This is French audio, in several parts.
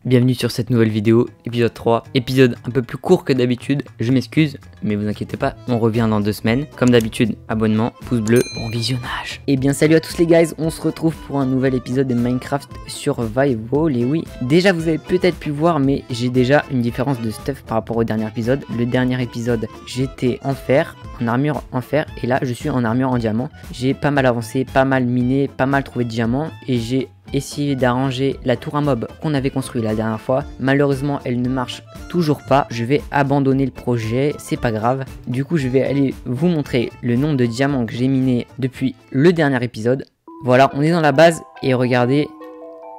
bienvenue sur cette nouvelle vidéo, épisode 3, épisode un peu plus court que d'habitude, je m'excuse, mais vous inquiétez pas, on revient dans 2 semaines. Comme d'habitude, abonnement, pouce bleu, bon visionnage. Et bien salut à tous les guys, on se retrouve pour un nouvel épisode de Minecraft Survival. Et oui, déjà vous avez peut-être pu voir, mais j'ai déjà une différence de stuff par rapport au dernier épisode. Le dernier épisode, j'étais en fer, en armure en fer, et là je suis en armure en diamant. J'ai pas mal avancé, pas mal miné, pas mal trouvé de diamants, et j'ai essayé d'arranger la tour à mob qu'on avait construit la dernière fois. Malheureusement elle ne marche toujours pas, je vais abandonner le projet, c'est pas grave. Du coup je vais aller vous montrer le nombre de diamants que j'ai miné depuis le dernier épisode. Voilà, on est dans la base et regardez,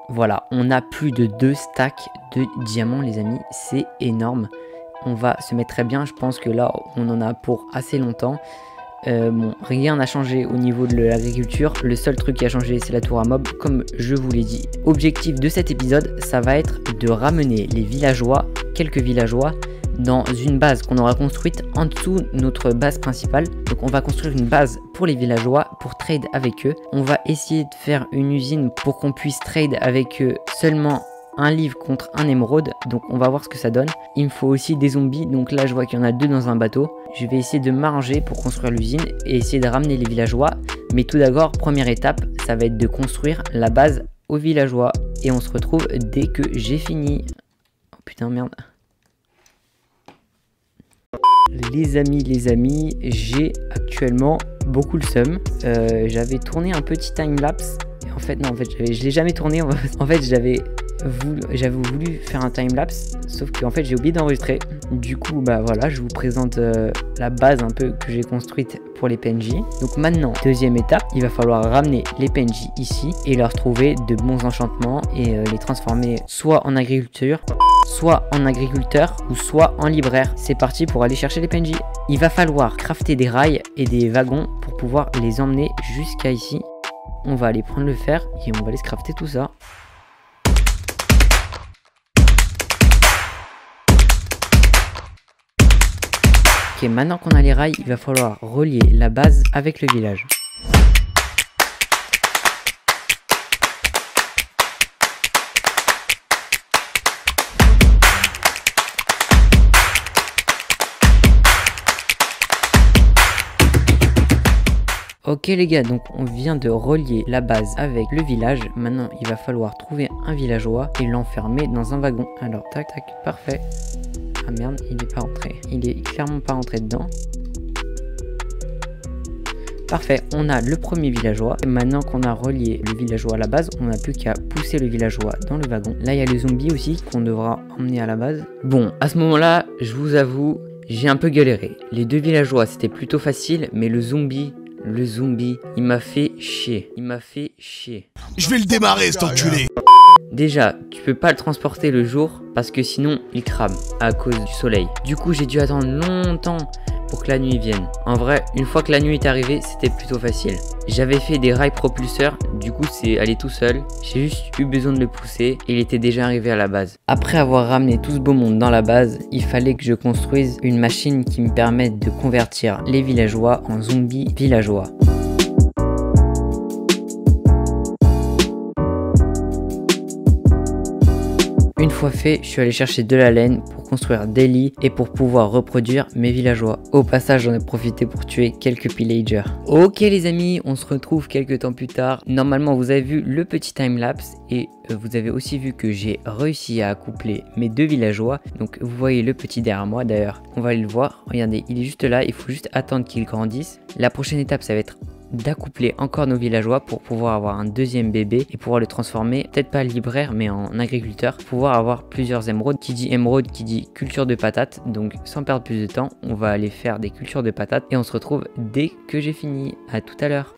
voilà, on a plus de 2 stacks de diamants les amis, c'est énorme. On va se mettre très bien, je pense que là on en a pour assez longtemps. Bon, rien n'a changé au niveau de l'agriculture, le seul truc qui a changé c'est la tour à mob comme je vous l'ai dit. Objectif de cet épisode, ça va être de ramener les villageois, quelques villageois, dans une base qu'on aura construite en dessous de notre base principale. Donc on va construire une base pour les villageois, pour trade avec eux. On va essayer de faire une usine pour qu'on puisse trade avec eux seulement un livre contre un émeraude, donc on va voir ce que ça donne. Il me faut aussi des zombies, donc là je vois qu'il y en a 2 dans un bateau. Je vais essayer de m'arranger pour construire l'usine et essayer de ramener les villageois. Mais tout d'abord, première étape, ça va être de construire la base aux villageois. Et on se retrouve dès que j'ai fini. Oh putain merde. Les amis, j'ai actuellement beaucoup le seum. J'avais tourné un petit timelapse. En fait non, je l'ai jamais tourné. En fait j'avais voulu faire un timelapse, sauf que en fait j'ai oublié d'enregistrer. Du coup bah voilà, je vous présente la base un peu que j'ai construite pour les PNJ. Donc maintenant, deuxième étape, il va falloir ramener les PNJ ici et leur trouver de bons enchantements et les transformer soit en agriculture, soit en agriculteur ou soit en libraire. C'est parti pour aller chercher les PNJ. Il va falloir crafter des rails et des wagons pour pouvoir les emmener jusqu'à ici. On va aller prendre le fer et on va aller se crafter tout ça. Ok, maintenant qu'on a les rails, il va falloir relier la base avec le village. Ok les gars, donc on vient de relier la base avec le village. Maintenant il va falloir trouver un villageois et l'enfermer dans un wagon. Alors tac tac, parfait. Ah merde, il est pas rentré. Il est clairement pas rentré dedans. Parfait, on a le premier villageois. Et maintenant qu'on a relié le villageois à la base, on n'a plus qu'à pousser le villageois dans le wagon. Là il y a le zombie aussi qu'on devra emmener à la base. Bon, à ce moment-là, je vous avoue, j'ai un peu galéré. Les 2 villageois c'était plutôt facile, mais le zombie, il m'a fait chier. Je vais le démarrer cet enculé. Déjà, tu peux pas le transporter le jour parce que sinon il crame à cause du soleil. Du coup, j'ai dû attendre longtemps pour que la nuit vienne. En vrai, une fois que la nuit est arrivée, c'était plutôt facile. J'avais fait des rails propulseurs, du coup c'est allé tout seul. J'ai juste eu besoin de le pousser et il était déjà arrivé à la base. Après avoir ramené tout ce beau monde dans la base, il fallait que je construise une machine qui me permette de convertir les villageois en zombies villageois. Une fois fait, je suis allé chercher de la laine pour construire des lits et pour pouvoir reproduire mes villageois. Au passage, j'en ai profité pour tuer quelques pillagers. Ok les amis, on se retrouve quelques temps plus tard. Normalement, vous avez vu le petit timelapse et vous avez aussi vu que j'ai réussi à accoupler mes 2 villageois. Donc vous voyez le petit derrière moi d'ailleurs. On va aller le voir. Regardez, il est juste là. Il faut juste attendre qu'il grandisse. La prochaine étape, ça va être d'accoupler encore nos villageois pour pouvoir avoir un deuxième bébé et pouvoir le transformer, peut-être pas libraire mais en agriculteur, pour pouvoir avoir plusieurs émeraudes. Qui dit émeraude qui dit culture de patates. Donc sans perdre plus de temps, on va aller faire des cultures de patates et on se retrouve dès que j'ai fini. À tout à l'heure.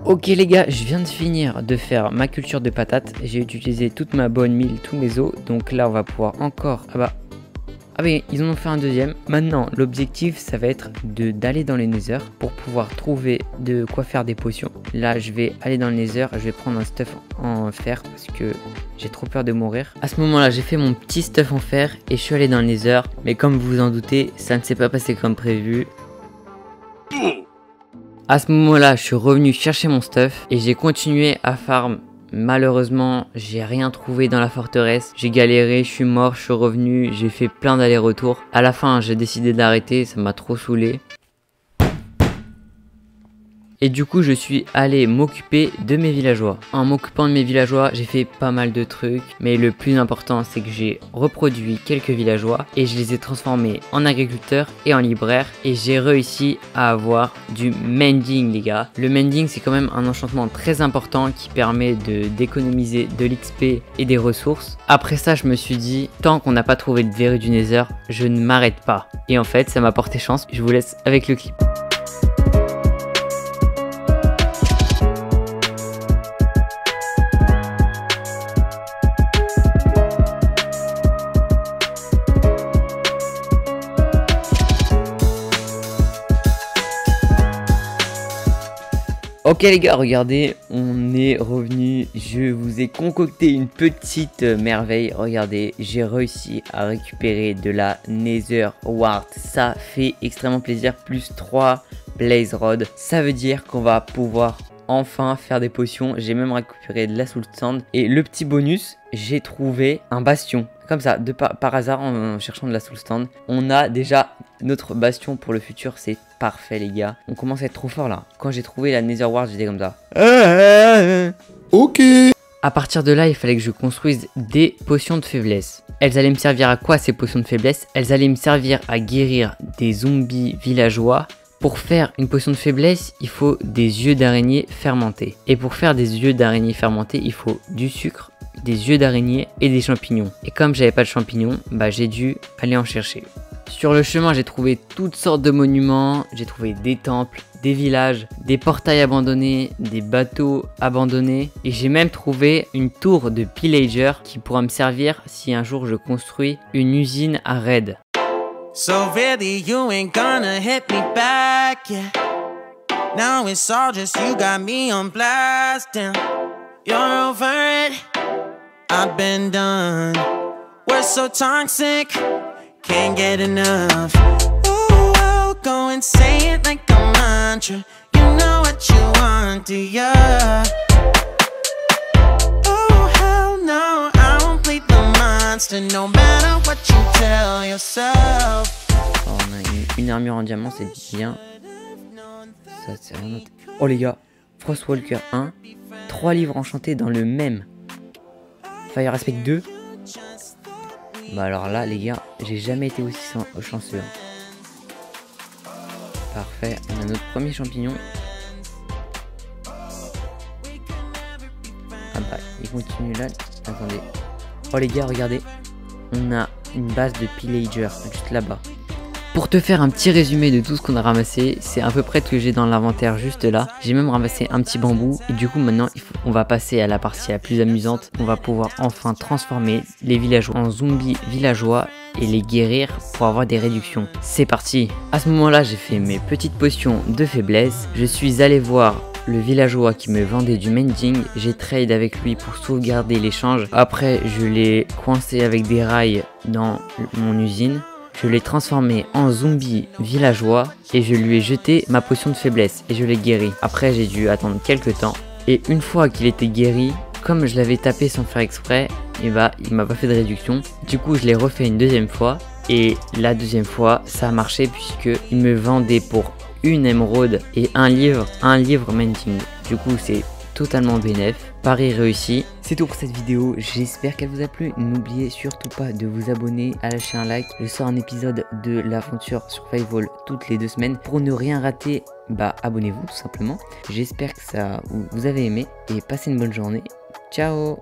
Ok les gars, je viens de finir de faire ma culture de patates. J'ai utilisé toute ma bonne mille, tous mes os. Donc là on va pouvoir encore... Ah oui, ils en ont fait un deuxième. Maintenant, l'objectif, ça va être d'aller dans les nether pour pouvoir trouver de quoi faire des potions. Là, je vais aller dans le nether, je vais prendre un stuff en fer parce que j'ai trop peur de mourir. À ce moment-là, j'ai fait mon petit stuff en fer et je suis allé dans le nether. Mais comme vous vous en doutez, ça ne s'est pas passé comme prévu. À ce moment-là, je suis revenu chercher mon stuff et j'ai continué à farm. Malheureusement, j'ai rien trouvé dans la forteresse. J'ai galéré, je suis mort, je suis revenu, j'ai fait plein d'allers-retours. À la fin, j'ai décidé d'arrêter, ça m'a trop saoulé. Et du coup, je suis allé m'occuper de mes villageois. En m'occupant de mes villageois, j'ai fait pas mal de trucs. Mais le plus important, c'est que j'ai reproduit quelques villageois et je les ai transformés en agriculteurs et en libraires. Et j'ai réussi à avoir du mending, les gars. Le mending, c'est quand même un enchantement très important qui permet d'économiser de l'XP et des ressources. Après ça, je me suis dit, tant qu'on n'a pas trouvé de verrue du Nether, je ne m'arrête pas. Et en fait, ça m'a porté chance. Je vous laisse avec le clip. Ok les gars, regardez, on est revenu, je vous ai concocté une petite merveille. Regardez, j'ai réussi à récupérer de la Nether Wart. Ça fait extrêmement plaisir, plus 3 Blaze Rod. Ça veut dire qu'on va pouvoir enfin faire des potions. J'ai même récupéré de la Soul Sand. Et le petit bonus, j'ai trouvé un bastion. Comme ça, par hasard, en cherchant de la Soul Sand, on a déjà notre bastion pour le futur. C'est parfait les gars. On commence à être trop fort là. Quand j'ai trouvé la Nether Wart, j'étais comme ça. Ok. À partir de là, il fallait que je construise des potions de faiblesse. Elles allaient me servir à quoi ces potions de faiblesse? Elles allaient me servir à guérir des zombies villageois. Pour faire une potion de faiblesse, il faut des yeux d'araignée fermentés. Et pour faire des yeux d'araignée fermentés, il faut du sucre, des yeux d'araignée et des champignons. Et comme j'avais pas de champignons, bah j'ai dû aller en chercher. Sur le chemin, j'ai trouvé toutes sortes de monuments, j'ai trouvé des temples, des villages, des portails abandonnés, des bateaux abandonnés. Et j'ai même trouvé une tour de pillager qui pourra me servir si un jour je construis une usine à raid. So really you ain't gonna hit me back, yeah. Now it's all just you got me on blast, damn. You're over it, I've been done. We're so toxic, can't get enough. Ooh, I'll go and say it like a mantra. You know what you want, do ya? Oh hell no, I won't bleed the monster, no matter what you tell yourself. Oh, on a une armure en diamant, c'est bien. Ça c'est rien d'autre. Oh les gars, Frostwalker 1, 3 livres enchantés dans le même. Fire Aspect 2. Bah alors là les gars, j'ai jamais été aussi chanceux. Parfait, on a notre premier champignon. Ah bah il continue là. Attendez. Oh les gars, regardez. On a une base de pillager juste là-bas. Pour te faire un petit résumé de tout ce qu'on a ramassé, c'est à peu près ce que j'ai dans l'inventaire juste là. J'ai même ramassé un petit bambou et du coup maintenant on va passer à la partie la plus amusante. On va pouvoir enfin transformer les villageois en zombies villageois et les guérir pour avoir des réductions. C'est parti. À ce moment là j'ai fait mes petites potions de faiblesse. Je suis allé voir le villageois qui me vendait du mending. J'ai trade avec lui pour sauvegarder l'échange. Après je l'ai coincé avec des rails dans mon usine. Je l'ai transformé en zombie villageois et je lui ai jeté ma potion de faiblesse et je l'ai guéri. Après j'ai dû attendre quelques temps et une fois qu'il était guéri, comme je l'avais tapé sans faire exprès, et bah il m'a pas fait de réduction. Du coup je l'ai refait une deuxième fois et la deuxième fois ça a marché puisque il me vendait pour une émeraude et un livre mending. Du coup c'est totalement bénéf. Pari réussi. C'est tout pour cette vidéo, j'espère qu'elle vous a plu. N'oubliez surtout pas de vous abonner, à lâcher un like. Je sors un épisode de l'aventure Survival toutes les 2 semaines. Pour ne rien rater, bah abonnez-vous tout simplement. J'espère que ça vous avez aimé et passez une bonne journée. Ciao.